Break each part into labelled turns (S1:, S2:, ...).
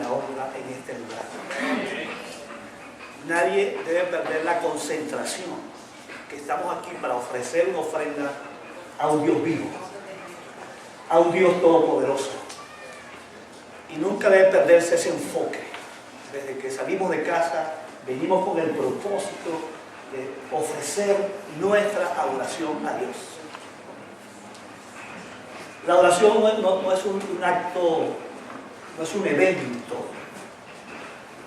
S1: la honra en este lugar. Nadie debe perder la concentración, que estamos aquí para ofrecer una ofrenda a un Dios vivo, a un Dios todopoderoso. Y nunca debe perderse ese enfoque. Desde que salimos de casa, venimos con el propósito de ofrecer nuestra adoración a Dios. La oración no es un acto, no es un evento.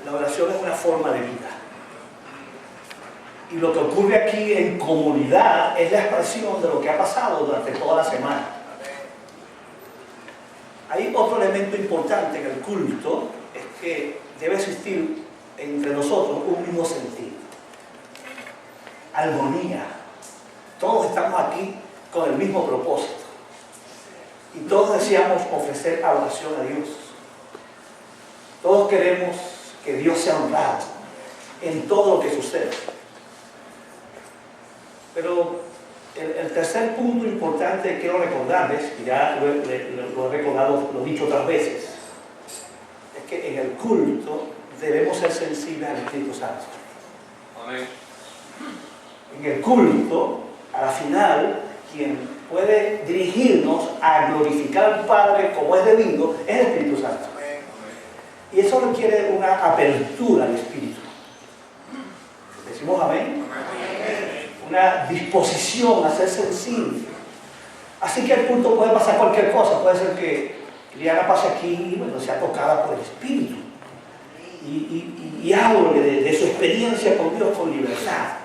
S1: La oración es una forma de vida. Y lo que ocurre aquí en comunidad es la expresión de lo que ha pasado durante toda la semana. Hay otro elemento importante en el culto, es que debe existir entre nosotros un mismo sentido. Armonía. Todos estamos aquí con el mismo propósito. Y todos deseamos ofrecer adoración a Dios. Todos queremos que Dios sea honrado en todo lo que sucede. Pero el tercer punto importante que quiero recordarles, y ya lo he recordado, lo he dicho otras veces, es que en el culto debemos ser sensibles al Espíritu Santo.
S2: Amén.
S1: En el culto, a la final, quien puede dirigirnos a glorificar al Padre como es debido es el Espíritu Santo. Y eso requiere una apertura al Espíritu. ¿Decimos amén? Una disposición a ser sensible. Así que el culto puede pasar cualquier cosa. Puede ser que Liana pase aquí y bueno, sea tocada por el Espíritu y hable de su experiencia con Dios con libertad.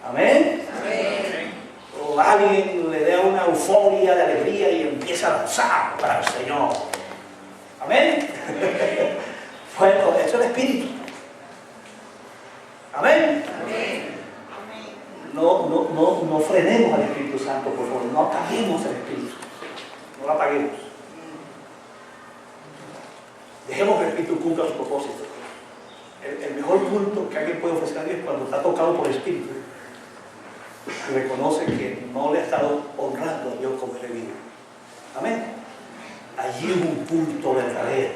S1: ¿Amén?
S3: Amén.
S1: O alguien le da una euforia de alegría y empieza a danzar para el Señor. ¿Amén? Bueno, eso es el Espíritu. ¿Amén?
S3: Amén.
S1: No frenemos al Espíritu Santo, por favor. No apaguemos al Espíritu. No lo apaguemos. Dejemos que el Espíritu cumpla su propósito. El mejor culto que alguien puede ofrecer a Dios es cuando está tocado por el Espíritu y reconoce que no le ha estado honrando a Dios como es debido. Amén. Allí hubo un culto verdadero,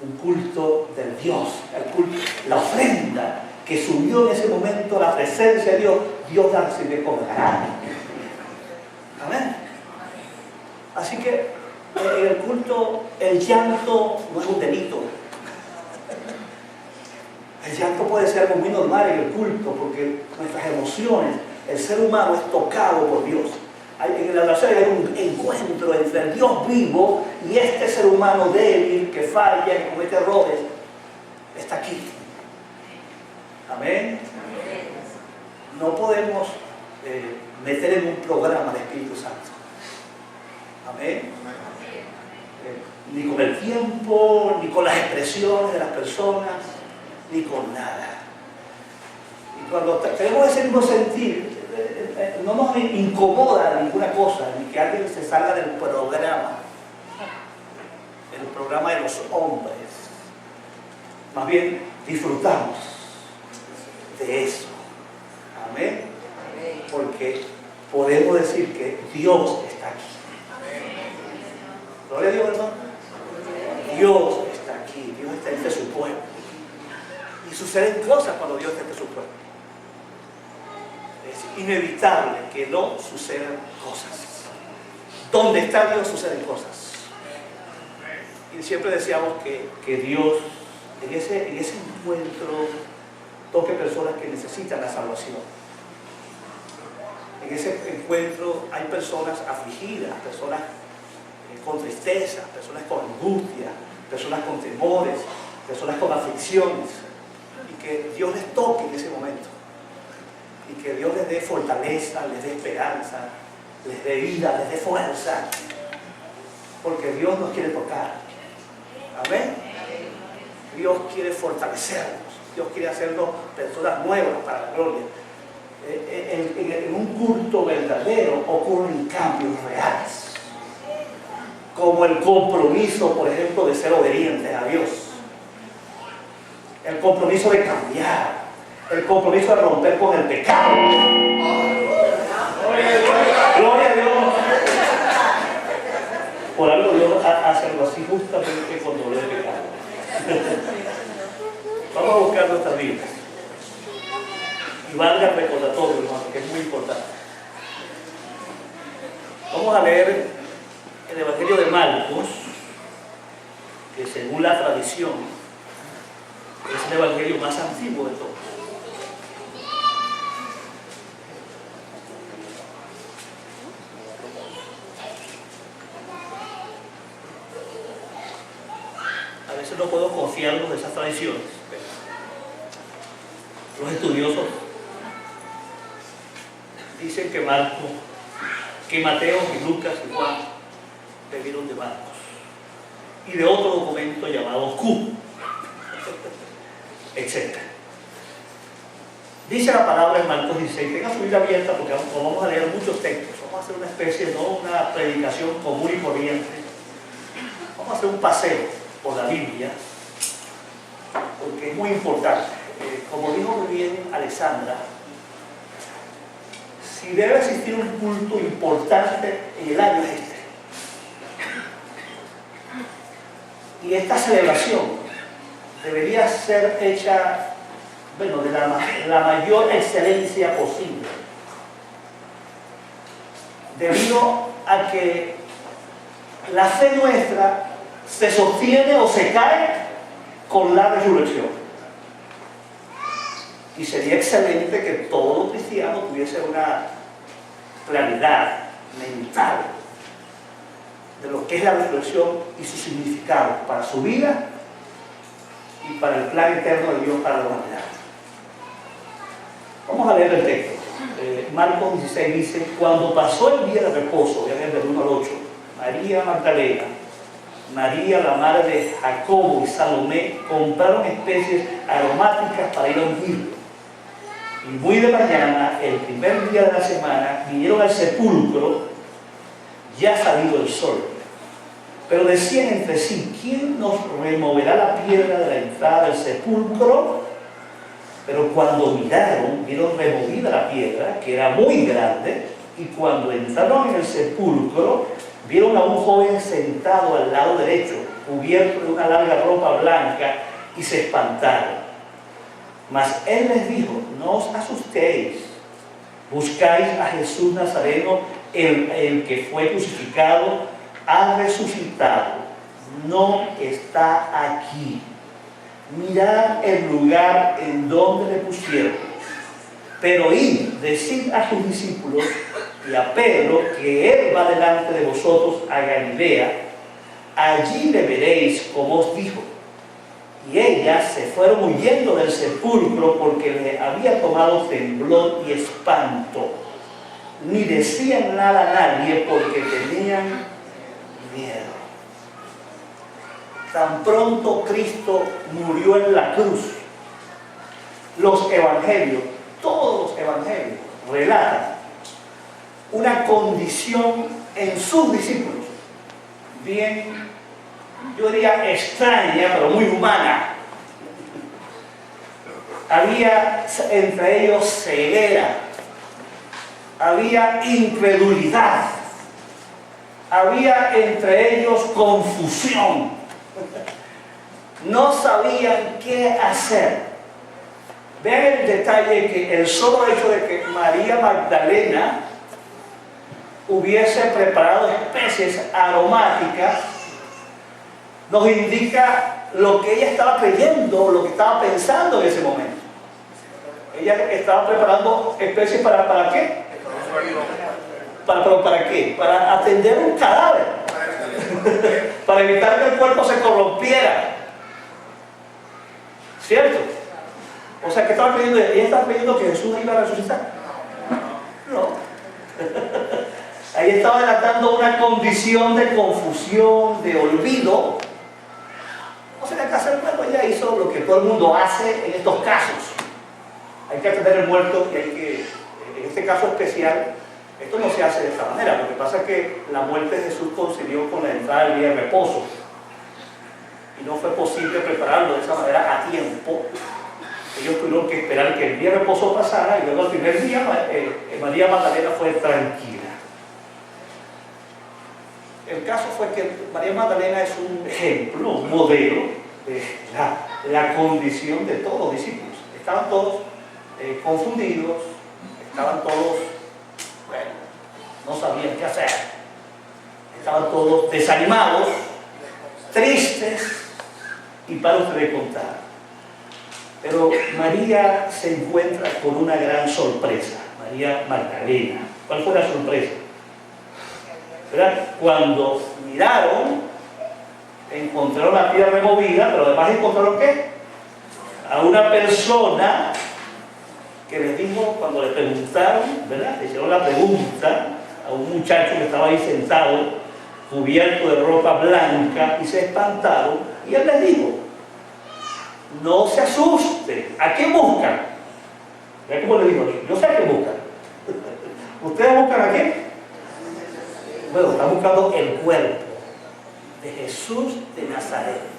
S1: un culto del Dios, el culto, la ofrenda que subió en ese momento la presencia de Dios. Dios la recibe con grande. Amén. Así que en el culto el llanto no es un delito. El llanto puede ser algo muy normal en el culto porque nuestras emociones, el ser humano es tocado por Dios. En la oración hay un encuentro entre el Dios vivo y este ser humano débil que falla, que comete errores, está aquí. Amén. No podemos meter en un programa al Espíritu Santo. Amén. Ni con el tiempo, ni con las expresiones de las personas, ni con nada. Y cuando tenemos ese mismo sentir, no nos incomoda ninguna cosa, ni que alguien se salga del programa, el programa de los hombres. Más bien disfrutamos de eso. Amén. Porque podemos decir que Dios está aquí. Gloria a Dios, hermano. Dios está aquí, Dios está entre su pueblo. Y suceden cosas cuando Dios está entre su pueblo. Es inevitable que no sucedan cosas. Donde está Dios suceden cosas. Y siempre decíamos que Dios en ese encuentro toque personas que necesitan la salvación. En ese encuentro hay personas afligidas, personas con tristeza, personas con angustia, personas con temores, personas con aflicciones, y que Dios les toque en ese momento, y que Dios les dé fortaleza, les dé esperanza, les dé vida, les dé fuerza, porque Dios nos quiere tocar. Amén. Dios quiere fortalecernos, Dios quiere hacernos personas nuevas para la gloria. En un culto verdadero ocurren cambios reales, como el compromiso, por ejemplo, de ser obedientes a Dios, el compromiso de cambiar, el compromiso de romper con el pecado. Gloria a Dios. Por algo Dios hace algo así justamente nuestras vidas. Y valga el recordatorio, hermano, que es muy importante. Vamos a leer el Evangelio de Marcos, que según la tradición es el Evangelio más antiguo de todos. A veces no puedo confiarnos de esas tradiciones. Los estudiosos dicen que Mateo y Lucas y Juan bebieron de Marcos y de otro documento llamado Q, etc. Dice la palabra en Marcos 16, tenga su Biblia abierta porque vamos a leer muchos textos, vamos a hacer una especie, no una predicación común y corriente, vamos a hacer un paseo por la Biblia, porque es muy importante. Como dijo muy bien Alexandra, si debe existir un culto importante en el año es este. Y esta celebración debería ser hecha, bueno, de la mayor excelencia posible, debido a que la fe nuestra se sostiene o se cae con la resurrección. Y sería excelente que todo cristiano tuviese una claridad mental de lo que es la resurrección y su significado para su vida y para el plan eterno de Dios para la humanidad. Vamos a leer el texto. Marcos 16 dice: cuando pasó el día de reposo, ya del 1 al 8, María Magdalena, María la madre de Jacobo y Salomé compraron especies aromáticas para ir a ungirlo. Y muy de mañana, el primer día de la semana, vinieron al sepulcro, ya salido el sol. Pero decían entre sí: ¿quién nos removerá la piedra de la entrada del sepulcro? Pero cuando miraron, vieron removida la piedra, que era muy grande, y cuando entraron en el sepulcro, vieron a un joven sentado al lado derecho, cubierto de una larga ropa blanca, y se espantaron. Mas él les dijo: no os asustéis, buscáis a Jesús Nazareno, el que fue crucificado, ha resucitado, no está aquí. Mirad el lugar en donde le pusieron. Pero id, decid a sus discípulos y a Pedro que él va delante de vosotros a Galilea, allí le veréis como os dijo. Y ellas se fueron huyendo del sepulcro porque le había tomado temblor y espanto. Ni decían nada a nadie porque tenían miedo. Tan pronto Cristo murió en la cruz, los evangelios, todos los evangelios, relatan una condición en sus discípulos, bien, yo diría extraña, pero muy humana. Había entre ellos ceguera, había incredulidad, había entre ellos confusión. No sabían qué hacer. Vean el detalle, que el solo hecho de que María Magdalena hubiese preparado especies aromáticas nos indica lo que ella estaba creyendo, lo que estaba pensando en ese momento. Ella estaba preparando especies ¿para qué? ¿Para qué? Para atender un cadáver. Para evitar que el cuerpo se corrompiera. ¿Cierto? O sea, ¿qué estaba creyendo? ¿Ella estaba creyendo que Jesús iba a resucitar? No. Ahí estaba delatando una condición de confusión, de olvido. No se le hace el cuerpo, ella hizo lo que todo el mundo hace en estos casos. Hay que atender al muerto y hay que, en este caso especial, esto no se hace de esta manera. Lo que pasa es que la muerte de Jesús coincidió con la entrada del día de reposo. Y no fue posible prepararlo de esa manera a tiempo. Ellos tuvieron que esperar que el día de reposo pasara y luego el primer día María Magdalena fue tranquila. El caso fue que María Magdalena es un ejemplo, un modelo de la condición de todos los discípulos. estaban todos confundidos, estaban todos, bueno, no sabían qué hacer, estaban todos desanimados, tristes y para ustedes contar. Pero María se encuentra con una gran sorpresa, María Magdalena. ¿Cuál fue la sorpresa? ¿Verdad? Cuando miraron, encontraron la piedra removida, pero además encontraron ¿qué? A una persona que les dijo, cuando le preguntaron, ¿verdad? Le hicieron la pregunta a un muchacho que estaba ahí sentado, cubierto de ropa blanca, y se espantaron, y él les dijo: no se asusten, ¿a qué buscan? ¿Ve cómo le digo? Yo sé a qué buscan. ¿Ustedes buscan a qué? Bueno, están buscando el cuerpo de Jesús de Nazaret.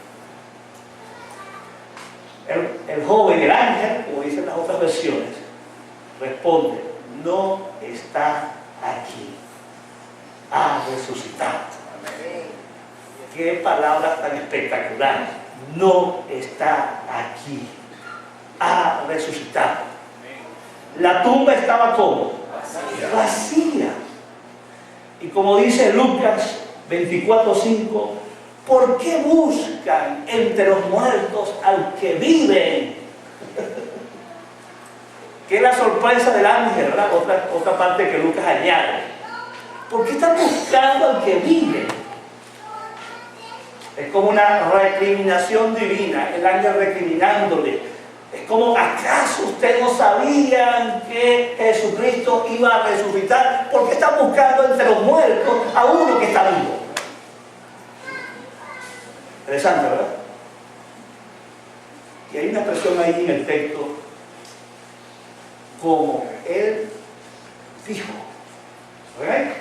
S1: El joven, el ángel, como dicen las otras versiones, responde: no está aquí, ha resucitado. Qué palabras tan espectaculares. No está aquí, ha resucitado. La tumba estaba como vacía. Y como dice Lucas 24:5, ¿por qué buscan entre los muertos al que vive? Que es la sorpresa del ángel, ¿verdad? Otra parte que Lucas añade. ¿Por qué están buscando al que vive? Es como una recriminación divina, el ángel recriminándole. Es como: ¿acaso ustedes no sabían que Jesucristo iba a resucitar? ¿Por qué están buscando entre los muertos a uno que está vivo? Interesante, ¿verdad? Y hay una expresión ahí en el texto, como él dijo. ¿Verdad?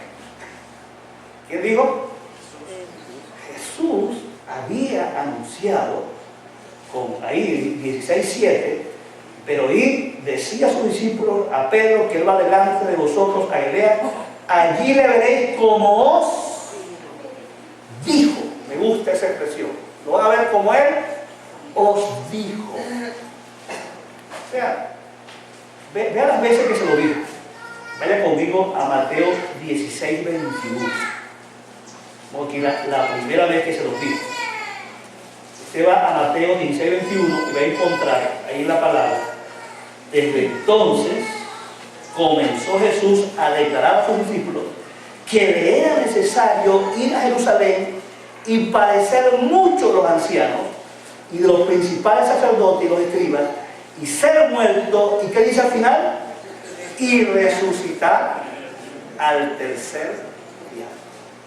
S1: ¿Quién dijo? Jesús había anunciado, con ahí 16:7, pero ahí decía a sus discípulos, a Pedro, que él va delante de vosotros a Galilea, allí le veréis como os dijo. Me gusta esa expresión. Lo van a ver como él os dijo. O sea, vea las veces que se lo dijo. Vaya conmigo a Mateo 16:21. Como aquí la primera vez que se lo dijo. Usted va a Mateo 16:21 y va a encontrar ahí la palabra: desde entonces comenzó Jesús a declarar a sus discípulos que le era necesario ir a Jerusalén y padecer mucho de los ancianos y de los principales sacerdotes y los escribas, y ser muerto, ¿y qué dice al final? Y resucitar al tercer día.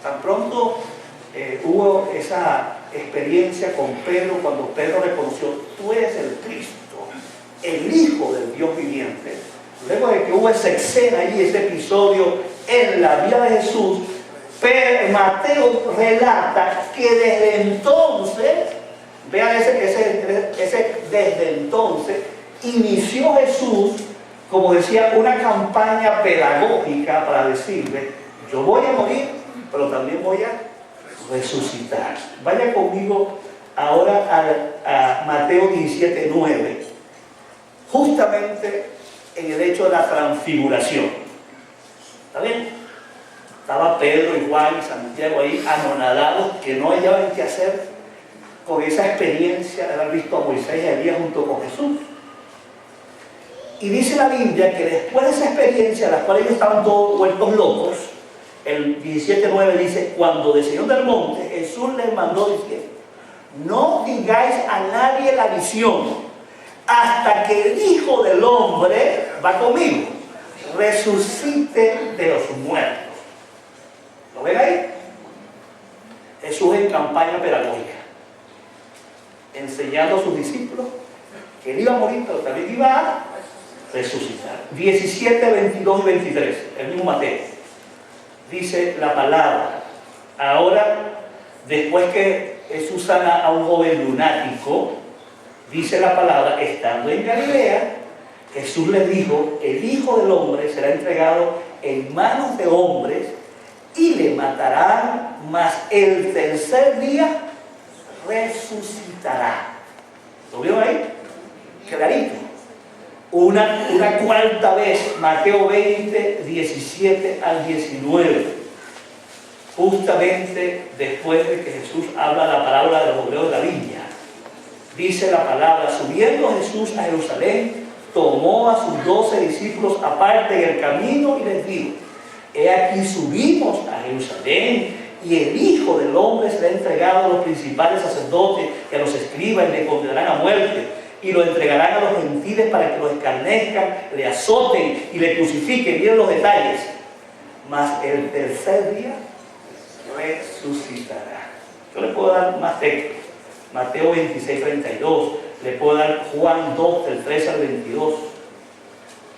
S1: Tan pronto hubo esa experiencia con Pedro, cuando Pedro reconoció: tú eres el Cristo, el Hijo del Dios viviente. Luego de que hubo esa escena y ese episodio en la vida de Jesús, Mateo relata que desde entonces, vean ese desde entonces, inició Jesús, como decía, una campaña pedagógica para decirle: yo voy a morir, pero también voy a resucitar. Vaya conmigo ahora a Mateo 17:9, justamente en el hecho de la transfiguración. ¿Está bien? Estaba Pedro y Juan y Santiago ahí anonadados, que no hallaban qué hacer con esa experiencia de haber visto a Moisés y a Elías junto con Jesús. Y dice la Biblia que después de esa experiencia, la cual ellos estaban todos vueltos locos, el 17:9 dice: cuando descendieron del monte, Jesús les mandó diciendo: no digáis a nadie la visión, hasta que el Hijo del Hombre, va conmigo, resucite de los muertos. ¿Lo ven ahí? Jesús en campaña pedagógica, enseñando a sus discípulos que él iba a morir, pero también iba a resucitar. 17, 22 y 23, el mismo Mateo. Dice la palabra: ahora, después que Jesús sana a un joven lunático, dice la palabra, estando en Galilea, Jesús les dijo: el Hijo del Hombre será entregado en manos de hombres y le matarán, mas el tercer día resucitará. ¿Lo vieron ahí? Clarito. una cuarta vez, Mateo 20, 17 al 19. Justamente después de que Jesús habla la parábola de los obreros de la viña. Dice la palabra: subiendo Jesús a Jerusalén, tomó a sus 12 discípulos aparte en el camino y les dijo: he aquí subimos a Jerusalén, y el Hijo del Hombre será entregado a los principales sacerdotes y a los escribas, y le condenarán a muerte, y lo entregarán a los gentiles para que lo escarnezcan, le azoten y le crucifiquen. Miren los detalles. Mas el tercer día resucitará. Yo le puedo dar más textos. Mateo 26, 32. Le puedo dar Juan 2, del 13 al 22.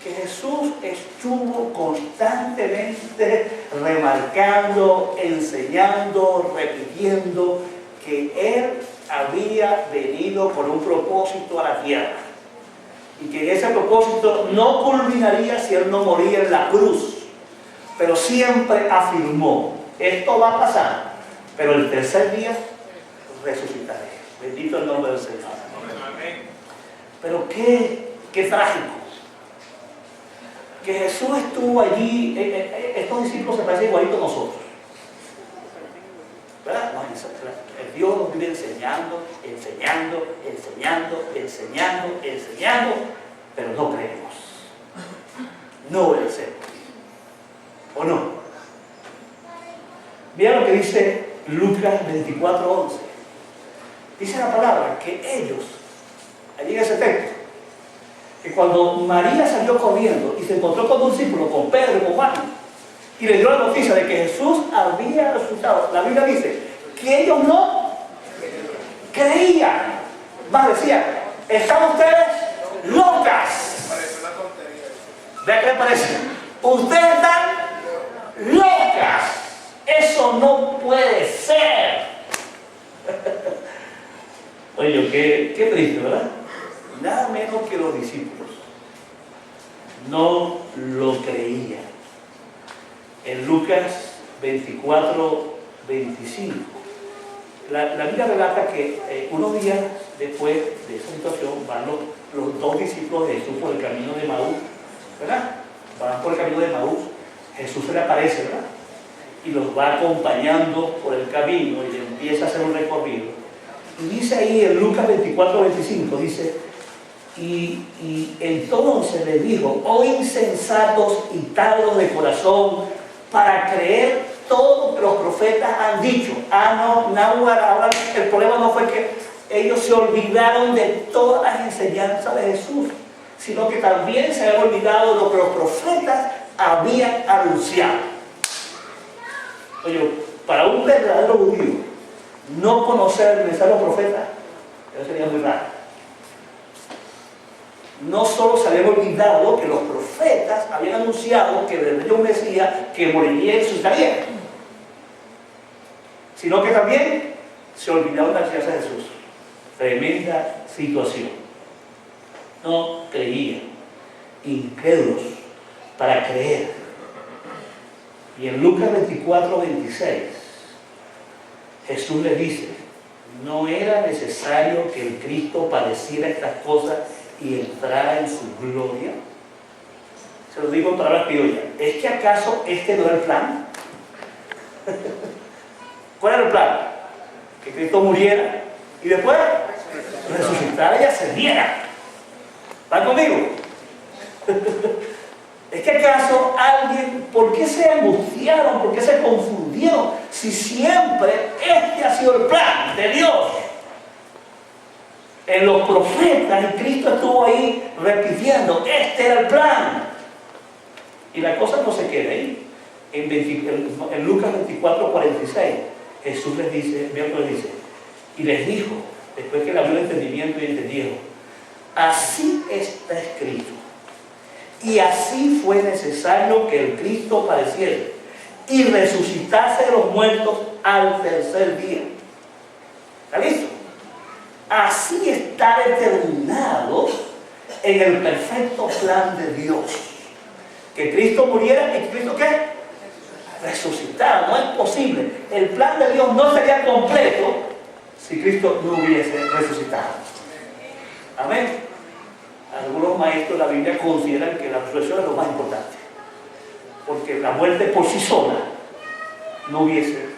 S1: Que Jesús estuvo constantemente remarcando, enseñando, repitiendo que Él había venido por un propósito a la tierra. Y que ese propósito no culminaría si Él no moría en la cruz. Pero siempre afirmó: esto va a pasar, pero el tercer día resucitaré. Bendito el nombre del Señor. Pero qué trágico. Que Jesús estuvo allí. Estos discípulos se parecen igualitos a nosotros, ¿verdad? No, Dios nos vive enseñando, pero no creemos, no obedecemos. ¿O no? Mira lo que dice Lucas 24:11. Dice la palabra que ellos, allí en ese texto, que cuando María salió corriendo y se encontró con un discípulo, con Pedro y con Juan, y le dio la noticia de que Jesús había resucitado, la Biblia dice que ellos no creían. Más decía: están ustedes locas. ¿Ve qué le parece? Ustedes están locas. Eso no puede ser. Oye, qué triste, ¿verdad? Nada menos que los discípulos no lo creían. En Lucas 24, 25, la Biblia relata que unos días después de esa situación van los dos discípulos de Jesús por el camino de Maús, ¿verdad? Van por el camino de Maús, Jesús se le aparece, ¿verdad? Y los va acompañando por el camino y le empieza a hacer un recorrido. Y dice ahí en Lucas 24, 25, dice: y entonces les dijo: oh insensatos y tardos de corazón, para creer todo lo que los profetas han dicho. Ahora el problema no fue que ellos se olvidaron de todas las enseñanzas de Jesús, sino que también se habían olvidado de lo que los profetas habían anunciado. Oye, para un verdadero judío, no conocer el mensaje de los profetas, eso sería muy raro. No solo se habían olvidado que los profetas habían anunciado que vendría un Mesías que moriría y resucitaría, sino que también se olvidaron de la enseñanza de Jesús. Tremenda situación. No creían, incrédulos para creer. Y en Lucas 24, 26, Jesús le dice: no era necesario que el Cristo padeciera estas cosas y entrara en su gloria. Se lo digo en palabras criollas: ¿es que acaso este no era el plan? ¿Cuál era el plan? Que Cristo muriera y después resucitara y ascendiera. ¿Van conmigo? ¿Es que acaso alguien, por qué se angustiaron, por qué se confundieron, si siempre este ha sido el plan de Dios? En los profetas, y Cristo estuvo ahí repitiendo: este era el plan. Y la cosa no se queda ahí. En Lucas 24, 46, Jesús les dice, y les dijo, después que le abrió el entendimiento y entendieron: así está escrito, y así fue necesario que el Cristo padeciera y resucitase de los muertos al tercer día. ¿Está listo? Así está determinado en el perfecto plan de Dios. Que Cristo muriera y que Cristo ¿qué? Resucitara. No es posible. El plan de Dios no sería completo si Cristo no hubiese resucitado. Amén. algunos maestros de la Biblia consideran que la resurrección es lo más importante, porque la muerte por sí sola no hubiese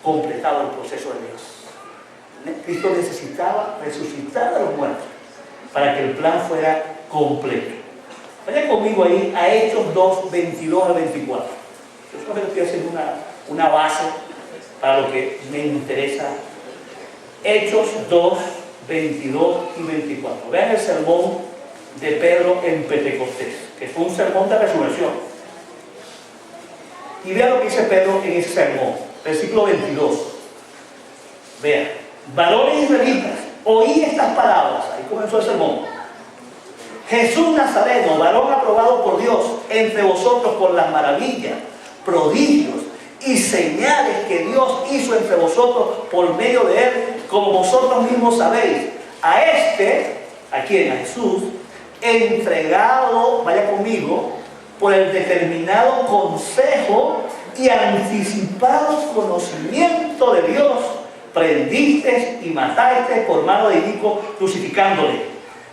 S1: completado el proceso de Dios. Cristo necesitaba resucitar a los muertos para que el plan fuera completo. Vayan conmigo ahí a Hechos 2, 22 al 24. Yo solamente estoy haciendo una base para lo que me interesa. Hechos 2, 22 y 24. Vean el sermón de Pedro en Pentecostés, que fue un sermón de resurrección. Y vean lo que dice Pedro en ese sermón, versículo 22. Vean, varones israelitas, oí estas palabras. Ahí comenzó el sermón. Jesús Nazareno, varón aprobado por Dios entre vosotros por las maravillas, prodigios y señales que Dios hizo entre vosotros por medio de él, como vosotros mismos sabéis. A quien, a Jesús, entregado, vaya conmigo, por el determinado consejo y anticipado conocimiento de Dios, prendisteis y matasteis por mano de inicuo, crucificándole,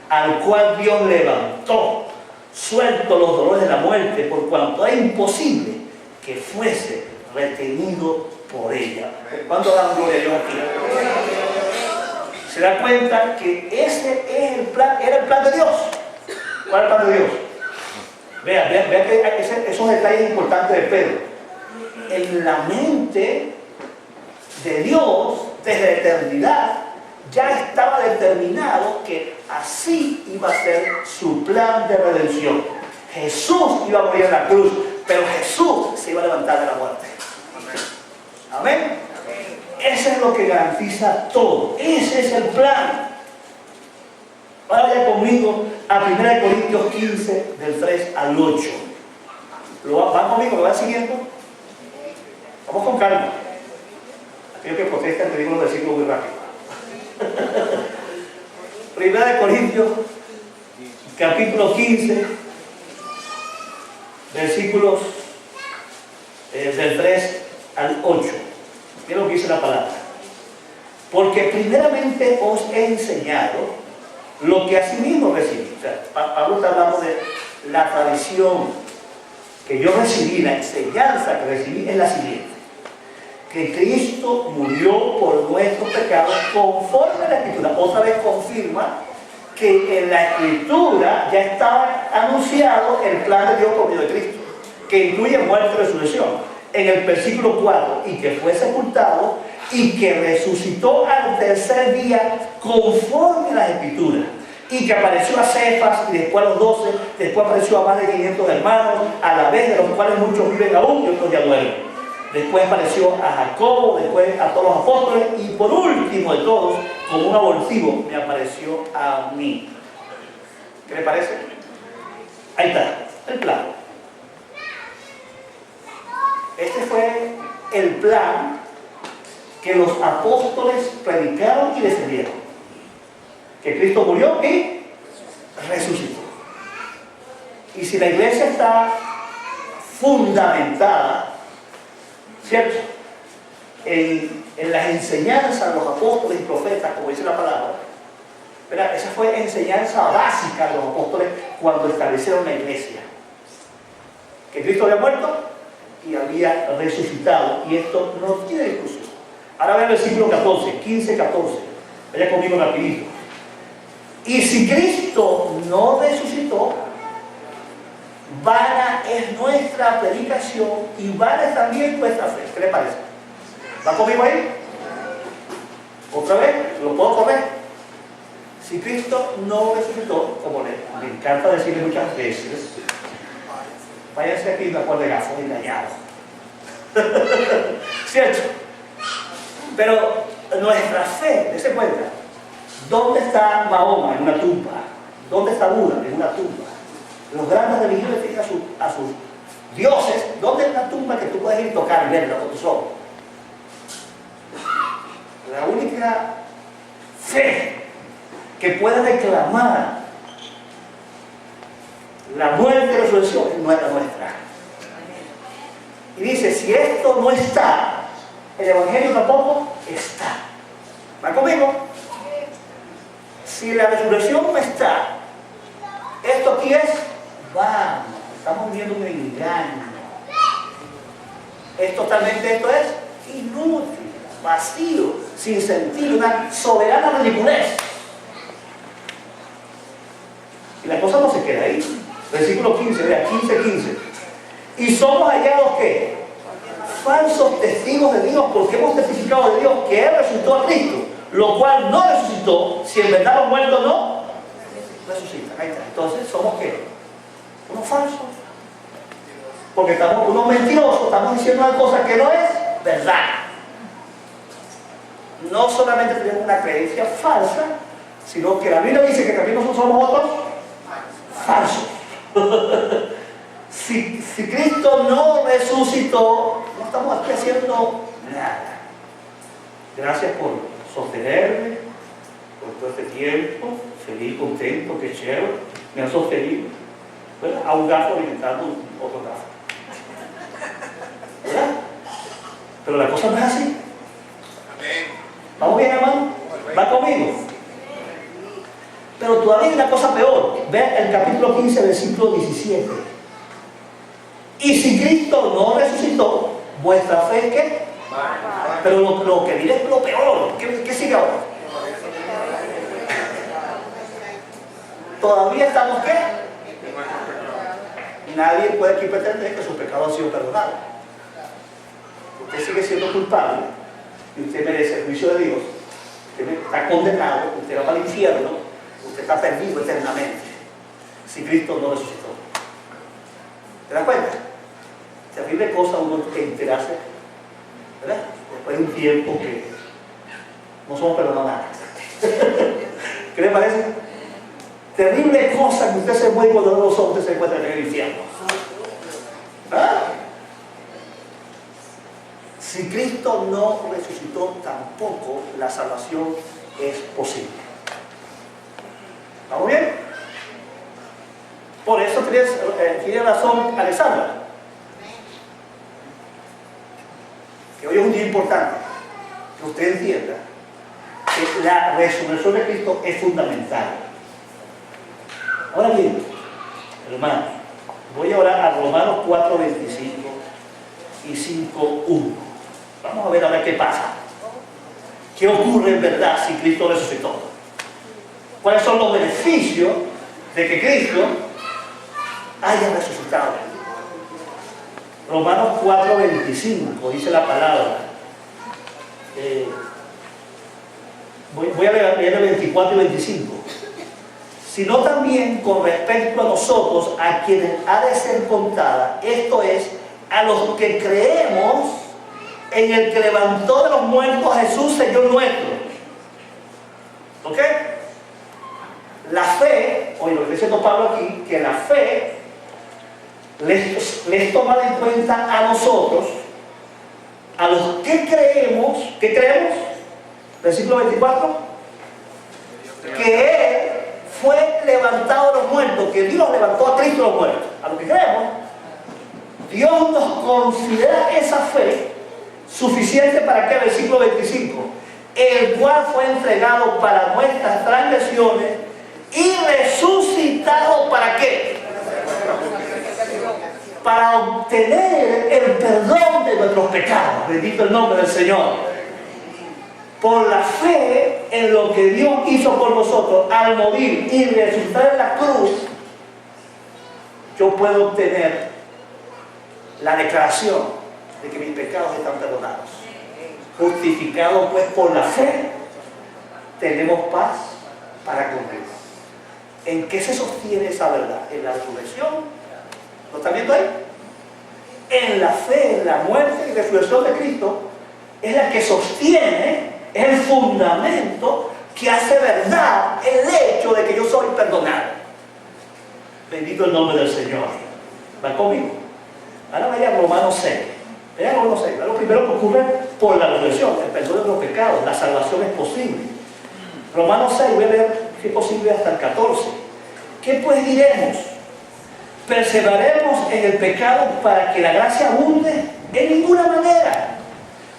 S1: al cual Dios levantó, suelto los dolores de la muerte, por cuanto era imposible que fuese retenido por ella. ¿Cuánto dan gloria a Dios aquí? Se da cuenta que ese es el plan, era el plan de Dios. ¿Cuál es el plan de Dios? Vean que esos detalles importantes de Pedro. En la mente de Dios, desde la eternidad, ya estaba determinado que así iba a ser su plan de redención. Jesús iba a morir en la cruz, pero Jesús se iba a levantar de la muerte. Amén. Ese es lo que garantiza todo. Ese es el plan. Ahora vaya conmigo a 1 Corintios 15, del 3 al 8. ¿Van conmigo? ¿Me van siguiendo? Vamos con calma. Aquellos que protestan, te digo los versículos muy rápido. 1 Corintios, capítulo 15, versículos del 3 al 8. Miren lo que dice la palabra. Porque primeramente os he enseñado lo que asimismo recibí. O sea, Pablo está hablando de la tradición que yo recibí, la enseñanza que recibí es la siguiente: que Cristo murió por nuestros pecados conforme a la Escritura. Otra vez confirma que en la Escritura ya estaba anunciado el plan de Dios por medio de Cristo, que incluye muerte y resurrección. En el versículo 4, y que fue sepultado y que resucitó al tercer día conforme a las Escrituras, y que apareció a Cefas y después a los 12, después apareció a más de 500 hermanos, a la vez de los cuales muchos viven aún y otros ya duermen. Después apareció a Jacobo, después a todos los apóstoles y por último de todos, como un abortivo, me apareció a mí. ¿Qué le parece? Ahí está, el plan. Este fue el plan que los apóstoles predicaron y defendieron. Que Cristo murió y resucitó. Y si la iglesia está fundamentada, ¿cierto?, en las enseñanzas de los apóstoles y profetas, como dice la palabra, ¿verdad? Esa fue enseñanza básica de los apóstoles cuando establecieron la iglesia. Que Cristo había muerto y había resucitado, y esto no tiene discusión. Ahora vean el versículo 14, 15, 14. Vaya conmigo rapidito. Y si Cristo no resucitó, vana es nuestra predicación y vana es también nuestra fe. ¿Qué le parece? ¿Va conmigo ahí? ¿Otra vez? ¿Lo puedo correr? Si Cristo no resucitó, como me encanta decirle muchas veces, váyanse aquí una cuerda de gafos engañados. ¿Cierto? Pero nuestra fe, dése cuenta, ¿dónde está Mahoma? En una tumba. ¿Dónde está Buda? En una tumba. Los grandes religiones tienen a sus dioses. ¿Dónde es la tumba que tú puedes ir y tocar y verla con tus ojos? La única fe que puede reclamar la muerte y la resurrección es nuestra. Y dice, si esto no está, el Evangelio tampoco está. ¿Va conmigo? Si la resurrección no está, aquí es vano. Estamos viviendo un engaño. Esto es inútil, vacío, sin sentido, una soberana ridiculez. Y la cosa no se queda ahí. Versículo 15, vea, 15. Y somos hallados ¿qué? Falsos testigos de Dios, porque hemos testificado de Dios que Él resucitó a Cristo, lo cual no resucitó, si en verdad los muertos no resucitan. Ahí está. Entonces, ¿somos qué? Unos falsos. Porque estamos unos mentirosos, estamos diciendo una cosa que no es verdad. No solamente tenemos una creencia falsa, sino que la Biblia dice que también nosotros somos otros falsos. Si Cristo no resucitó, no estamos aquí haciendo nada. Gracias por sostenerme por todo este tiempo, feliz, contento, qué chévere, me han sostenido. ¿Verdad? A un gafo alimentando otro gafo. ¿Verdad? Pero la cosa no es así. ¿Vamos bien, hermano? ¿Va conmigo? Pero todavía hay una cosa peor. Ve el capítulo 15, versículo 17. Y si Cristo no resucitó, vuestra fe es ¿qué? Pero lo que viene es lo peor. ¿Qué sigue ahora? Todavía estamos ¿qué? Nadie puede aquí pretender que sus pecados han sido perdonados. Usted sigue siendo culpable y usted merece el juicio de Dios. Usted está condenado, usted va para el infierno, usted está perdido eternamente si Cristo no resucitó. ¿Te das cuenta? Terrible cosa uno que enterarse, ¿verdad? Después de un tiempo que no somos perdonados nada. ¿Qué le parece? Terrible cosa que usted se mueve cuando no lo son, usted se encuentra en el infierno. ¿Ah? Si Cristo no resucitó, tampoco la salvación es posible. ¿Estamos bien? Por eso tiene razón Alexandra. Que hoy es un día importante. Que usted entienda que la resurrección de Cristo es fundamental. Ahora bien, hermano, voy ahora a Romanos 4:25 y 5:1. Vamos a ver ahora qué pasa. ¿Qué ocurre en verdad si Cristo resucitó? ¿Cuáles son los beneficios de que Cristo haya resucitado? Romanos 4:25 dice la palabra. Voy a leer el 24 y 25. Sino también con respecto a nosotros, a quienes ha de ser contada, esto es, a los que creemos en el que levantó de los muertos a Jesús, Señor nuestro. ¿Ok? La fe, oye, lo que está diciendo Pablo aquí, que la fe les tomada en cuenta a nosotros, a los que creemos, ¿qué creemos? Versículo 24, que Él fue levantado de los muertos, que Dios levantó a Cristo de los muertos. A los que creemos, Dios nos considera esa fe suficiente para que, versículo 25, el cual fue entregado para nuestras transgresiones y resucitado ¿para qué? Para obtener el perdón de nuestros pecados. Bendito el nombre del Señor. Por la fe en lo que Dios hizo por nosotros al morir y resucitar en la cruz, yo puedo obtener la declaración de que mis pecados están perdonados. Justificados pues por la fe, tenemos paz para con Dios. ¿En qué se sostiene esa verdad? En la resurrección. ¿Lo están viendo ahí? En la fe, en la muerte y resurrección de Cristo, es la que sostiene, es el fundamento que hace verdad el hecho de que yo soy perdonado. Bendito el nombre del Señor. ¿Va conmigo? Ahora vaya a Romanos 6. Vean Romanos 6. Lo primero que ocurre por la resurrección, el perdón de los pecados, la salvación es posible. Romanos 6, voy a leer si es posible hasta el 14. ¿Qué pues diremos? ¿Perseveraremos en el pecado para que la gracia abunde? En ninguna manera.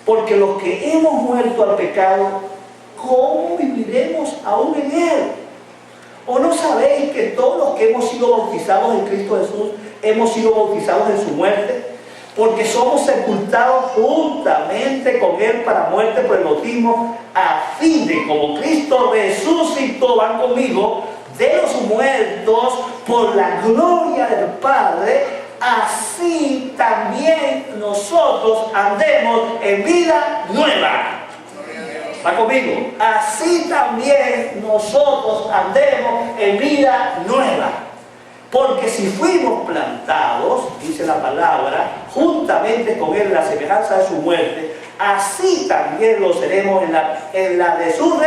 S1: Porque los que hemos muerto al pecado, ¿cómo viviremos aún en él? ¿O no sabéis que todos los que hemos sido bautizados en Cristo Jesús, hemos sido bautizados en su muerte? Porque somos sepultados juntamente con Él para muerte por el bautismo, a fin de, como Cristo resucitó, van conmigo, de los muertos por la gloria del Padre, así también nosotros andemos en vida nueva. ¿Va conmigo? Así también nosotros andemos en vida nueva. Porque si fuimos plantados, dice la palabra, juntamente con Él en la semejanza de su muerte, así también lo seremos en la de su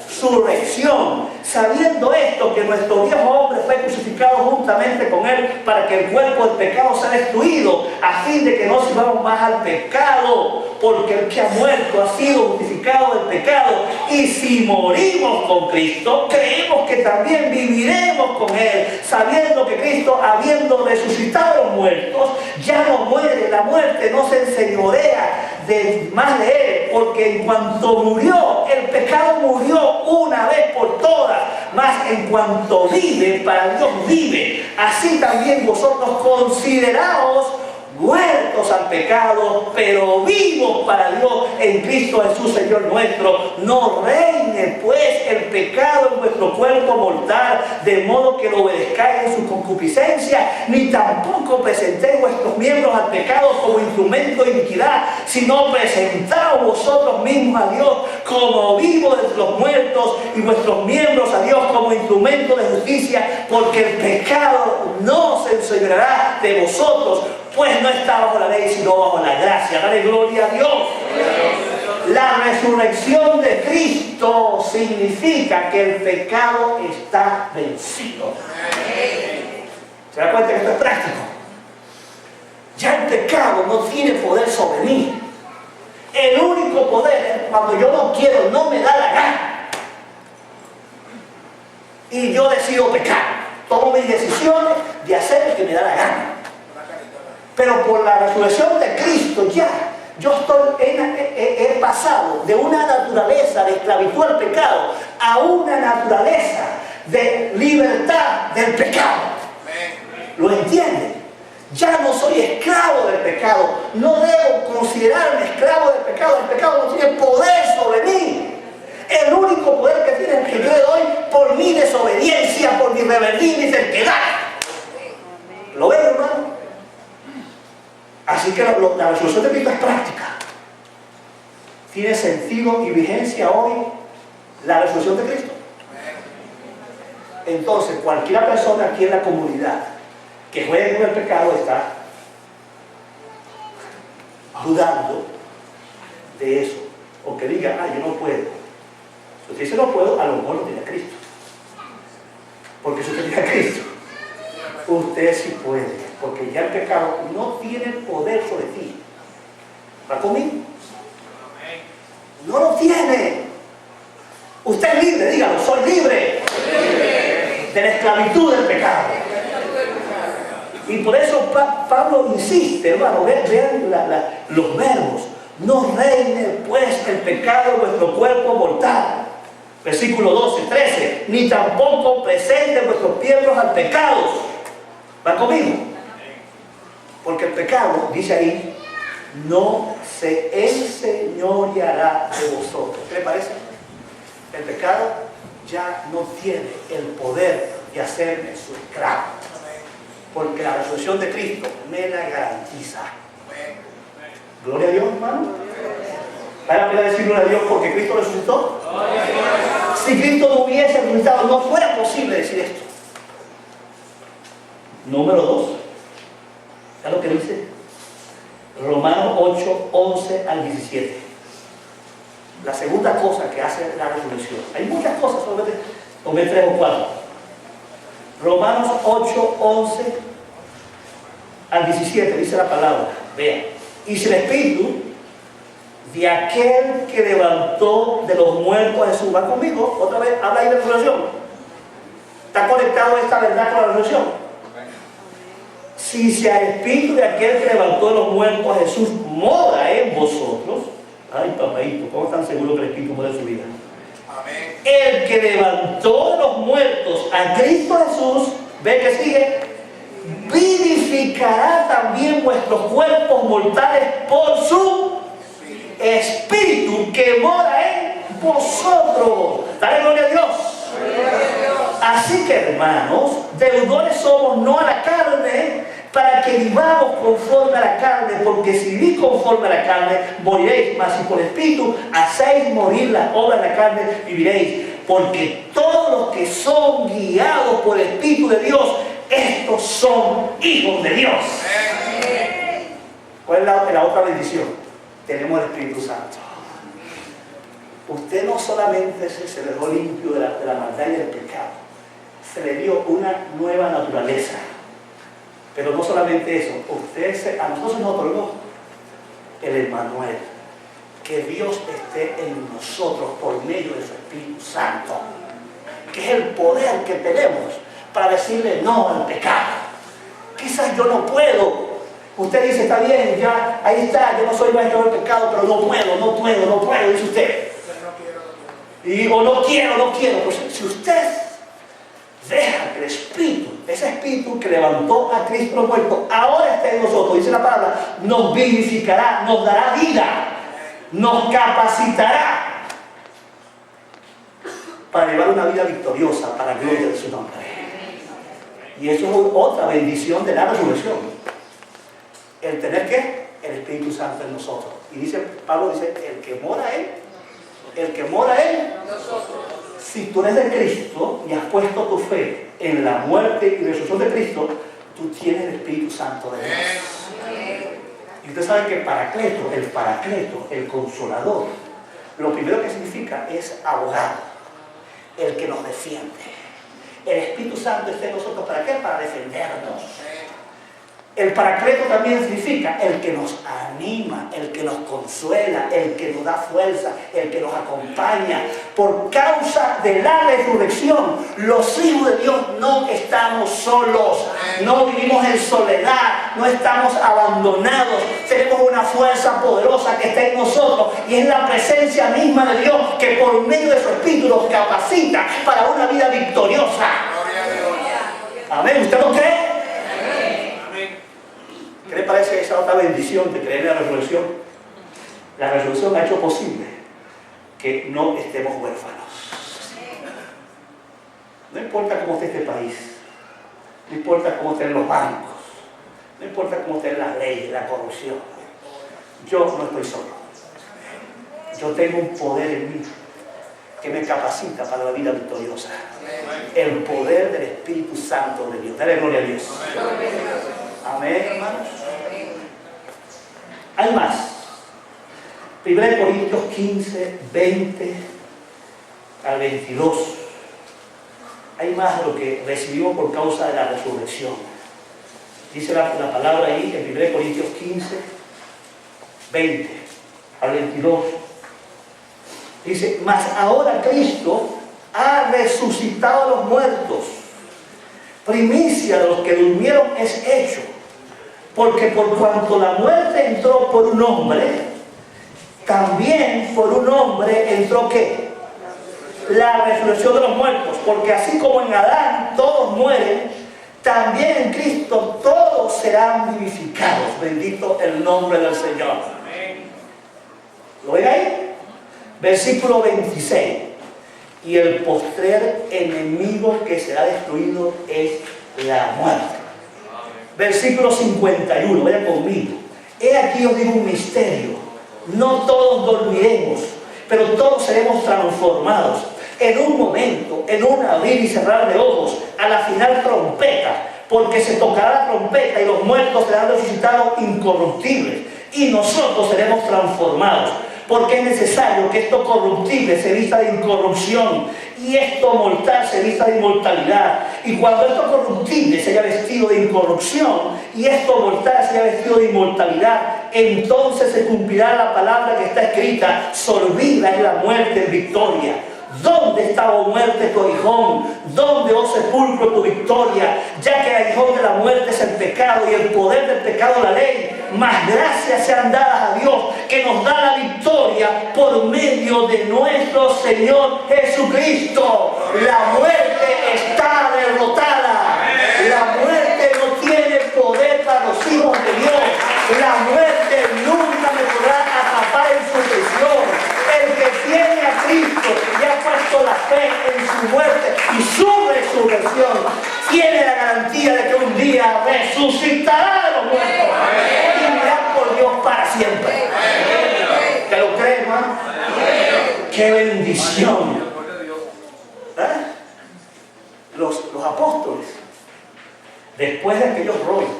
S1: resurrección. Sabiendo esto, que nuestro viejo hombre fue crucificado juntamente con Él para que el cuerpo del pecado sea destruido, a fin de que no sirvamos más al pecado, porque el que ha muerto ha sido justificado del pecado. Y si morimos con Cristo, creemos que también viviremos con Él, sabiendo que Cristo, habiendo resucitado a los muertos, ya no muere. La muerte no se enseñorea más de Él, porque en cuanto murió, el pecado murió una vez por todas. Mas en cuanto vive, para Dios vive. Así también vosotros consideraos muertos al pecado, pero vivos para Dios en Cristo Jesús, Señor nuestro. No reine pues el pecado en vuestro cuerpo mortal, de modo que lo obedezcáis en su concupiscencia, ni tampoco presentéis vuestros miembros al pecado como instrumento de iniquidad, sino presentaos vosotros mismos a Dios como vivos de los muertos, y vuestros miembros a Dios como instrumento de justicia, porque el pecado no se enseñoreará de vosotros, pues no está bajo la ley, sino bajo la gracia. Dale gloria a Dios. La resurrección de Cristo significa que el pecado está vencido. ¿Se da cuenta que esto es práctico? Ya el pecado no tiene poder sobre mí. El único poder es cuando yo no quiero, no me da la gana, y yo decido pecar. Tomo mis decisiones de hacer lo que me da la gana. Pero por la resurrección de Cristo ya yo he pasado de una naturaleza de esclavitud al pecado a una naturaleza de libertad del pecado. ¿Lo entienden? Ya no soy esclavo del pecado. No debo considerarme esclavo del pecado. El pecado no tiene poder sobre mí. El único poder que tiene es que yo le doy por mi desobediencia, por mi rebeldía y mi terquedad. ¿Lo ven, hermano? Así que la resolución de Cristo es práctica. ¿Tiene sentido y vigencia hoy la resolución de Cristo? Entonces, cualquier persona aquí en la comunidad que juegue con el pecado está dudando de eso. O que diga, yo no puedo. Si usted dice no puedo, a lo mejor no tiene a Cristo. Porque si usted tiene a Cristo, usted sí puede. Porque ya el pecado no tiene poder sobre ti. ¿Va conmigo? No lo tiene. Usted es libre, dígalo, soy libre de la esclavitud del pecado. Y por eso Pablo insiste, hermano, vean los verbos. No reine pues el pecado en vuestro cuerpo mortal. Versículo 12, 13. Ni tampoco presenten vuestros miembros al pecado. ¿Va conmigo? Porque el pecado, dice ahí, no se enseñoreará de vosotros. ¿Qué le parece? El pecado ya no tiene el poder de hacerme su esclavo. Porque la resurrección de Cristo me la garantiza. Gloria a Dios, hermano. ¿Vale la pena decir gloria a Dios porque Cristo resucitó? Si Cristo no hubiese resucitado, no fuera posible decir esto. Número 2. ¿Sabes lo que dice? Romanos 8, 11 al 17. La segunda cosa que hace la resurrección. Hay muchas cosas, solamente tomé 3 o 4. Romanos 8, 11 al 17 dice la palabra. Vean. Y si el Espíritu de aquel que levantó de los muertos a Jesús, ¿va conmigo? Otra vez, habla ahí de resurrección. ¿Está conectado esta verdad con la resurrección? Si el Espíritu de aquel que levantó de los muertos a Jesús mora en vosotros, ay papadito, ¿cómo están seguros que el Espíritu mora en su vida? Amén. El que levantó de los muertos a Cristo Jesús, ve que sigue, vivificará también vuestros cuerpos mortales por su Espíritu que mora en vosotros. Dale gloria a Dios. Así que, hermanos, deudores somos no a la carne, para que vivamos conforme a la carne, porque si vivís conforme a la carne, moriréis, mas si por Espíritu hacéis morir las obras de la carne, viviréis. Porque todos los que son guiados por el Espíritu de Dios, estos son hijos de Dios. ¿Cuál es la otra bendición? Tenemos el Espíritu Santo. Usted no solamente se dejó limpio de la maldad y del pecado, se le dio una nueva naturaleza. Pero no solamente eso, a nosotros se nos otorgó el Emmanuel, que Dios esté en nosotros por medio de su Espíritu Santo, que es el poder que tenemos para decirle no al pecado. Quizás yo no puedo. Usted dice, está bien, ya, ahí está, yo no soy maestro del pecado, pero no puedo, dice usted. O no quiero. Pues si usted deja que el Espíritu, ese Espíritu que levantó a Cristo los muertos, ahora está en nosotros, dice la palabra, nos vivificará, nos dará vida, nos capacitará para llevar una vida victoriosa para la gloria de su nombre. Y eso es otra bendición de la resurrección. El tener ¿qué? El Espíritu Santo en nosotros. Y Pablo dice, el que mora en nosotros. Si tú eres de Cristo y has puesto tu fe en la muerte y resurrección de Cristo, tú tienes el Espíritu Santo de Dios. Y usted sabe que el paracleto, el consolador, lo primero que significa es abogado, el que nos defiende. El Espíritu Santo está en nosotros, ¿para qué? Para defendernos. El paracleto también significa el que nos anima, el que nos consuela, el que nos da fuerza, el que nos acompaña. Por causa de la resurrección, los hijos de Dios no estamos solos, no vivimos en soledad, no estamos abandonados. Tenemos una fuerza poderosa que está en nosotros y es la presencia misma de Dios que por medio de su Espíritu nos capacita para una vida victoriosa. Amén. ¿Usted lo cree? ¿Qué le parece esa otra bendición de creer en la resurrección? La resurrección ha hecho posible que no estemos huérfanos. No importa cómo esté este país, no importa cómo estén los bancos, no importa cómo estén las leyes, la corrupción. Yo no estoy solo. Yo tengo un poder en mí que me capacita para la vida victoriosa. El poder del Espíritu Santo de Dios. Dale gloria a Dios. Amén, hermanos. Hay más. 1 Corintios 15, 20 al 22. Hay más de lo que recibimos por causa de la resurrección. Dice la palabra ahí en 1 Corintios 15, 20 al 22. Dice, mas ahora Cristo ha resucitado a los muertos. Primicia de los que durmieron es hecho. Porque por cuanto la muerte entró por un hombre, también por un hombre entró ¿qué? La resurrección de los muertos. Porque así como en Adán todos mueren, también en Cristo todos serán vivificados. Bendito el nombre del Señor. ¿Lo ven ahí? Versículo 26. Y el postrer enemigo que será destruido es la muerte. Versículo 51, vayan conmigo. He aquí os digo un misterio. No todos dormiremos, pero todos seremos transformados. En un momento, en un abrir y cerrar de ojos, a la final trompeta, porque se tocará la trompeta y los muertos serán resucitados incorruptibles y nosotros seremos transformados. Porque es necesario que esto corruptible se vista de incorrupción y esto mortal se vista de inmortalidad. Y cuando esto corruptible se haya vestido de incorrupción y esto mortal se haya vestido de inmortalidad, entonces se cumplirá la palabra que está escrita: sorbida es la muerte en victoria. ¿Dónde está, oh muerte, tu aguijón? ¿Dónde, oh sepulcro, tu victoria? Ya que el aguijón de la muerte es el pecado y el poder del pecado la ley. Mas gracias sean dadas a Dios que nos da la victoria por medio de nuestro Señor Jesucristo. La muerte muerte y su resurrección, tiene la garantía de que un día resucitará de los muertos y vivirá por Dios para siempre. ¿Te lo crees, hermano? ¡Qué bendición! Los apóstoles, después de aquellos rollos,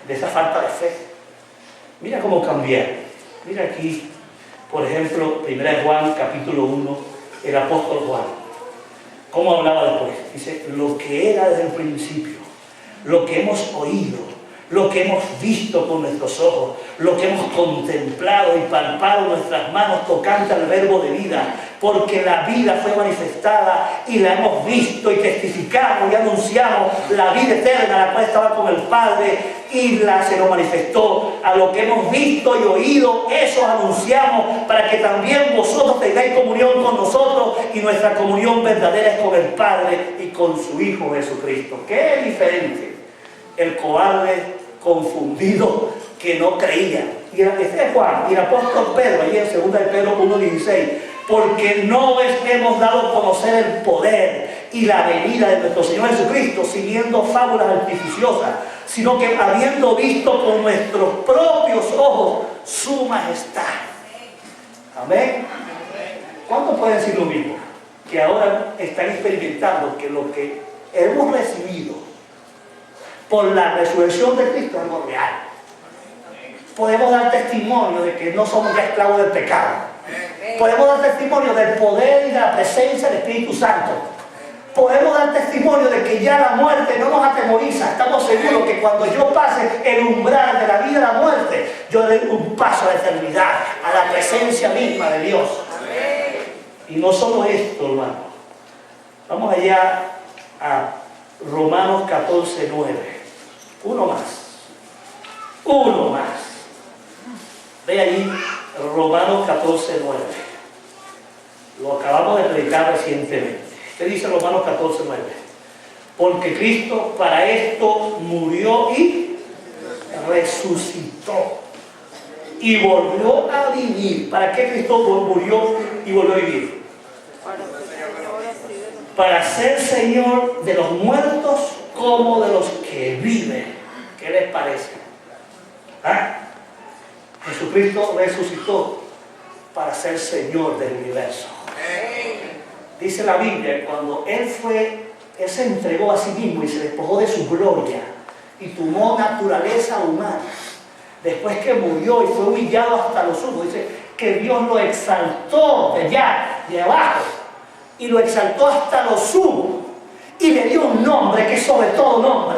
S1: de esa falta de fe, mira cómo cambiaron. Mira aquí, por ejemplo, 1 Juan, capítulo 1, el apóstol Juan. ¿Cómo hablaba después? Dice, lo que era desde el principio, lo que hemos oído, lo que hemos visto con nuestros ojos, lo que hemos contemplado y palpado nuestras manos tocante al verbo de vida, porque la vida fue manifestada y la hemos visto y testificamos y anunciamos la vida eterna, la cual estaba con el Padre y se nos manifestó. A lo que hemos visto y oído, eso anunciamos, para que también vosotros tengáis comunión con nosotros, y nuestra comunión verdadera es con el Padre y con su Hijo Jesucristo. ¡Qué diferente! El cobarde confundido que no creía. Y este es Juan, y el apóstol Pedro, ahí en 2 de Pedro 1:16, porque no hemos dado a conocer el poder y la venida de nuestro Señor Jesucristo siguiendo fábulas artificiosas, sino que habiendo visto con nuestros propios ojos su majestad. Amén. ¿Cuántos pueden decir lo mismo? Que ahora están experimentando que lo que hemos recibido por la resurrección de Cristo es algo real. Podemos dar testimonio de que no somos ya esclavos del pecado. Podemos dar testimonio del poder y de la presencia del Espíritu Santo. Podemos dar testimonio de que ya la muerte no nos atemoriza. Estamos seguros que cuando yo pase el umbral de la vida a la muerte, yo doy un paso a la eternidad, a la presencia misma de Dios. Y no solo esto, hermano. Vamos allá a Romanos 14:9. Uno más. Ve allí Romanos 14:9. Lo acabamos de predicar recientemente. ¿Qué dice Romanos 14:9? Porque Cristo para esto murió y resucitó y volvió a vivir. ¿Para qué Cristo murió y volvió a vivir? Para ser Señor de los muertos como de los que viven. ¿Qué les parece? ¿Ah? Jesucristo resucitó para ser Señor del universo. Dice la Biblia, cuando Él se entregó a sí mismo y se despojó de su gloria y tomó naturaleza humana, después que murió y fue humillado hasta los sumos, dice que Dios lo exaltó de allá, de abajo, y lo exaltó hasta lo sumo, y le dio un nombre que es sobre todo nombre,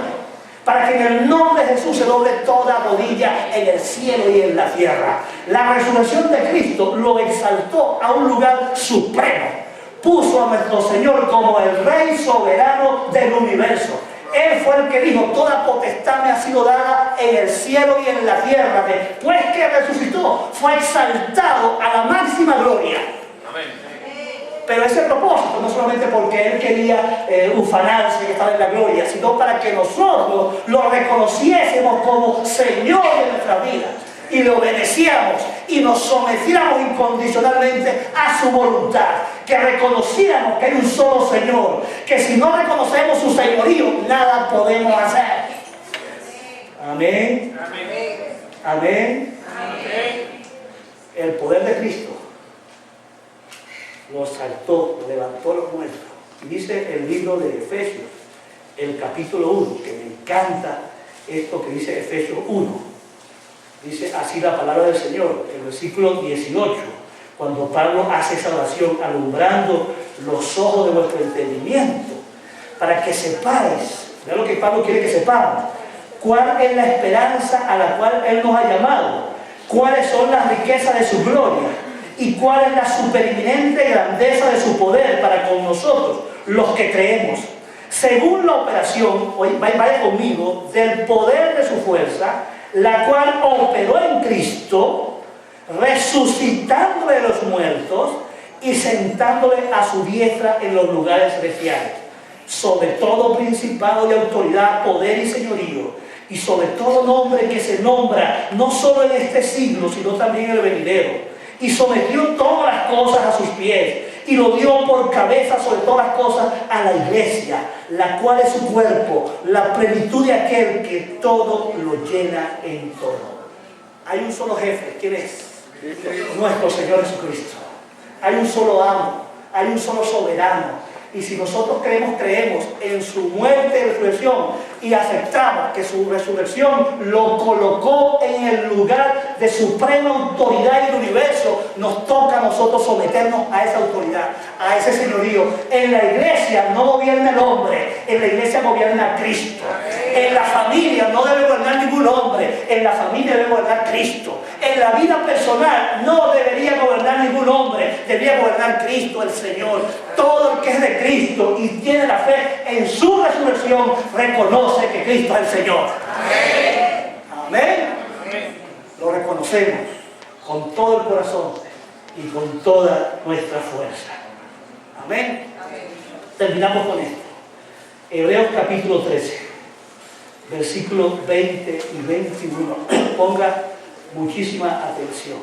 S1: para que en el nombre de Jesús se doble toda rodilla en el cielo y en la tierra. La resurrección de Cristo lo exaltó a un lugar supremo. Puso a nuestro Señor como el Rey soberano del universo. Él fue el que dijo, toda potestad me ha sido dada en el cielo y en la tierra. Después que resucitó, fue exaltado a la máxima gloria. Amén. Pero ese propósito, no solamente porque Él quería ufanarse y estar en la gloria, sino para que nosotros lo reconociésemos como Señor de nuestra vida, y le obedeciéramos y nos sometiéramos incondicionalmente a su voluntad, que reconociéramos que hay un solo Señor, que si no reconocemos su señorío, nada podemos hacer. Amén. Amén. Amén. Amén. El poder de Cristo lo saltó, lo levantó a los muertos. Y dice el libro de Efesios, el capítulo 1, que me encanta esto que dice Efesios 1. Dice así la palabra del Señor, el versículo 18, cuando Pablo hace esa oración, alumbrando los ojos de vuestro entendimiento, para que sepáis, vea lo que Pablo quiere que sepamos, cuál es la esperanza a la cual Él nos ha llamado, cuáles son las riquezas de su gloria, y cuál es la supereminente grandeza de su poder para con nosotros, los que creemos, según la operación, vaya conmigo, del poder de su fuerza, la cual operó en Cristo, resucitándole de los muertos y sentándole a su diestra en los lugares celestiales, sobre todo principado y autoridad, poder y señorío, y sobre todo nombre que se nombra, no solo en este siglo, sino también en el venidero. Y sometió todas las cosas a sus pies, y lo dio por cabeza sobre todas las cosas a la iglesia, la cual es su cuerpo, la plenitud de aquel que todo lo llena en todo. Hay un solo jefe, ¿quién es? Nuestro Señor Jesucristo. Hay un solo amo, hay un solo soberano. Y si nosotros creemos en su muerte y resurrección y aceptamos que su resurrección lo colocó en el lugar de suprema autoridad en el universo, nos toca a nosotros someternos a esa autoridad, a ese señorío. En la iglesia no gobierna el hombre, en la iglesia gobierna Cristo. En la familia no debe gobernar ningún hombre, en la familia debe gobernar Cristo. En la vida personal no debería gobernar ningún hombre, debería gobernar Cristo, el Señor. Todo el que es de Cristo y tiene la fe en su resurrección reconoce que Cristo es el Señor. Amén. Amén. Lo reconocemos con todo el corazón y con toda nuestra fuerza. Amén. Amén. Terminamos con esto. Hebreos capítulo 13, versículos 20 y 21. Ponga muchísima atención.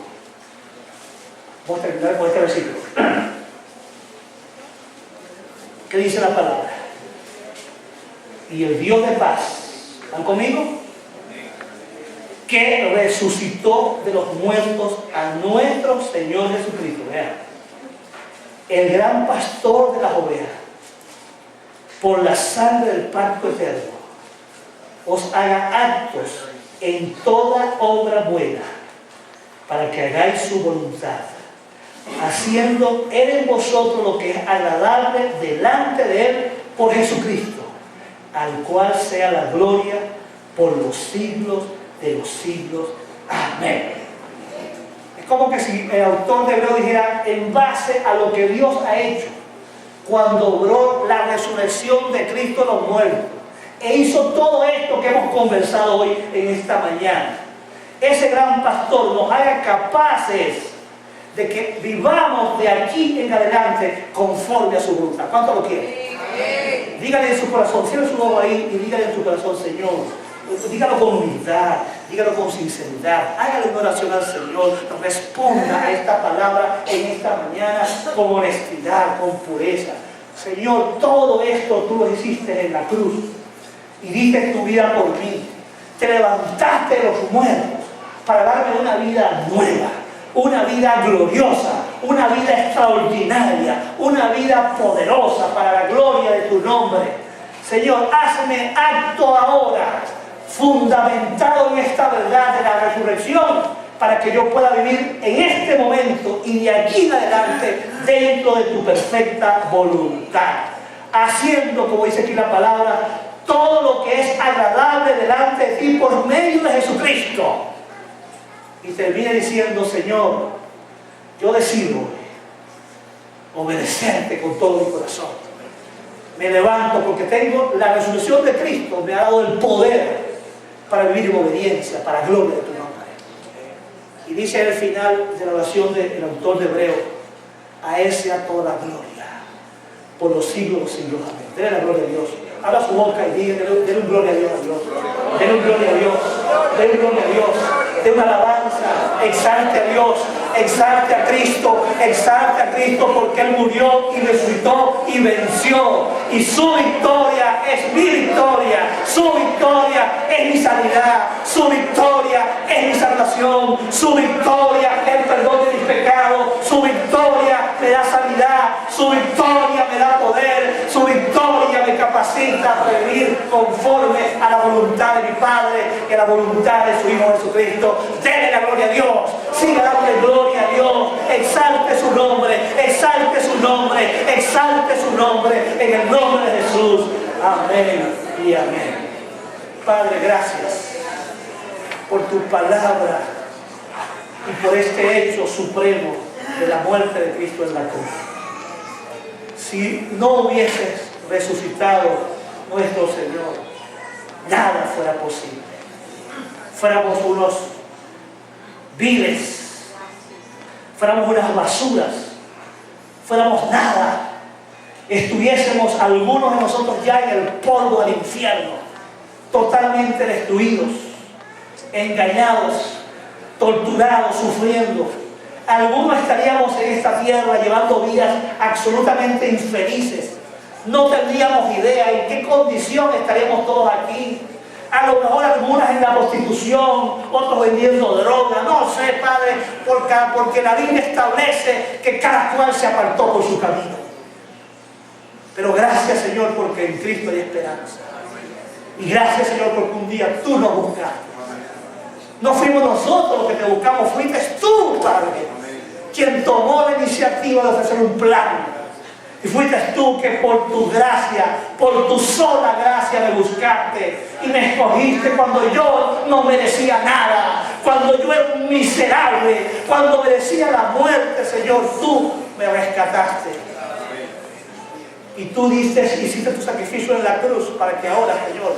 S1: Vamos a terminar con este versículo. ¿Qué dice la palabra? Y el Dios de paz, ¿están conmigo? Que resucitó de los muertos a nuestro Señor Jesucristo. Vean, el gran pastor de las ovejas, por la sangre del pacto eterno, os haga actos en toda obra buena, para que hagáis su voluntad, haciendo Él en vosotros lo que es agradable delante de Él por Jesucristo, al cual sea la gloria por los siglos de los siglos. Amén. Es como que si el autor de Hebreo dijera, en base a lo que Dios ha hecho cuando obró la resurrección de Cristo de los muertos, e hizo todo esto que hemos conversado hoy en esta mañana, ese gran pastor nos haga capaces de que vivamos de aquí en adelante conforme a su voluntad. ¿Cuánto lo quiere? Dígale en su corazón, cierre su ojo ahí y dígale en su corazón, Señor. Dígalo con humildad, dígalo con sinceridad, hágale una oración al Señor, responda a esta palabra en esta mañana con honestidad, con pureza. Señor, todo esto tú lo hiciste en la cruz y diste tu vida por mí. Te levantaste de los muertos para darme una vida nueva, una vida gloriosa, una vida extraordinaria, una vida poderosa para la gloria de tu nombre. Señor, hazme acto ahora, fundamentado en esta verdad de la resurrección, para que yo pueda vivir en este momento y de aquí en adelante dentro de tu perfecta voluntad, haciendo, como dice aquí la palabra, todo lo que es agradable delante de ti por medio de Jesucristo. Y termina diciendo, Señor, yo decido obedecerte con todo mi corazón. Me levanto porque tengo la resurrección de Cristo, me ha dado el poder para vivir en obediencia, para gloria de tu nombre. Y dice al final de la oración del autor de Hebreo, a Él sea toda la gloria por los siglos de los siglos. Amén. Denle la gloria a Dios. Abra su boca y diga, denle un gloria a Dios, denle un gloria a Dios, denle un gloria a Dios, de una alabanza, exalte a Dios, exalte a Cristo, porque Él murió y resucitó y venció, y su victoria es mi victoria, su victoria es mi sanidad, su victoria es mi salvación, su victoria es el perdón de mis pecados, su victoria me da sanidad, su victoria me da poder, su victoria me capacita para vivir conforme a la voluntad de mi Padre y a la voluntad de su Hijo Jesucristo. Denle la gloria a Dios, siga dándole gloria a Dios, exalte su nombre, exalte su nombre, exalte su nombre, en el nombre de Jesús. Amén y amén. Padre, gracias por tu palabra y por este hecho supremo de la muerte de Cristo en la cruz. Si no hubieses resucitado nuestro Señor, nada fuera posible. Fuéramos unos viles, fuéramos unas basuras, fuéramos nada, estuviésemos algunos de nosotros ya en el polvo del infierno, totalmente destruidos, engañados, torturados, sufriendo, Algunos estaríamos en esta tierra llevando vidas absolutamente infelices. No tendríamos idea en qué condición estaríamos todos aquí. A lo mejor algunas en la prostitución, otros vendiendo droga, no sé, Padre, porque la Biblia establece que cada cual se apartó por su camino. Pero gracias, Señor, porque en Cristo hay esperanza. Y gracias, Señor, porque un día tú nos buscaste. No fuimos nosotros los que te buscamos, fuiste tú, Padre, quien tomó la iniciativa de ofrecer un plan. Y fuiste tú que por tu gracia, por tu sola gracia me buscaste y me escogiste cuando yo no merecía nada, cuando yo era un miserable, cuando merecía la muerte, Señor, tú me rescataste. Y tú hiciste tu sacrificio en la cruz para que ahora, Señor,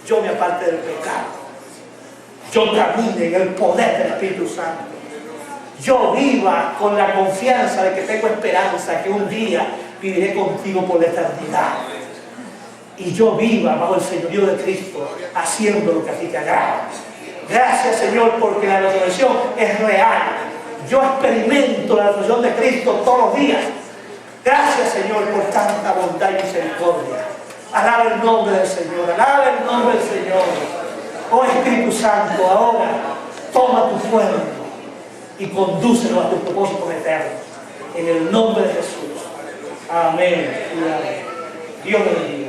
S1: yo me aparte del pecado. Yo camine en el poder del Espíritu Santo. Yo viva con la confianza de que tengo esperanza, que un día viviré contigo por la eternidad. Y yo viva bajo el señorío de Cristo, haciendo lo que a ti te agrada. Gracias, Señor, porque la resurrección es real. Yo experimento la resurrección de Cristo todos los días. Gracias, Señor, por tanta bondad y misericordia. Alaba el nombre del Señor, alaba el nombre del Señor. Oh Espíritu Santo, ahora toma tu pueblo y condúcelo a tus propósitos eternos. En el nombre de Jesús. Amén. Dios bendiga.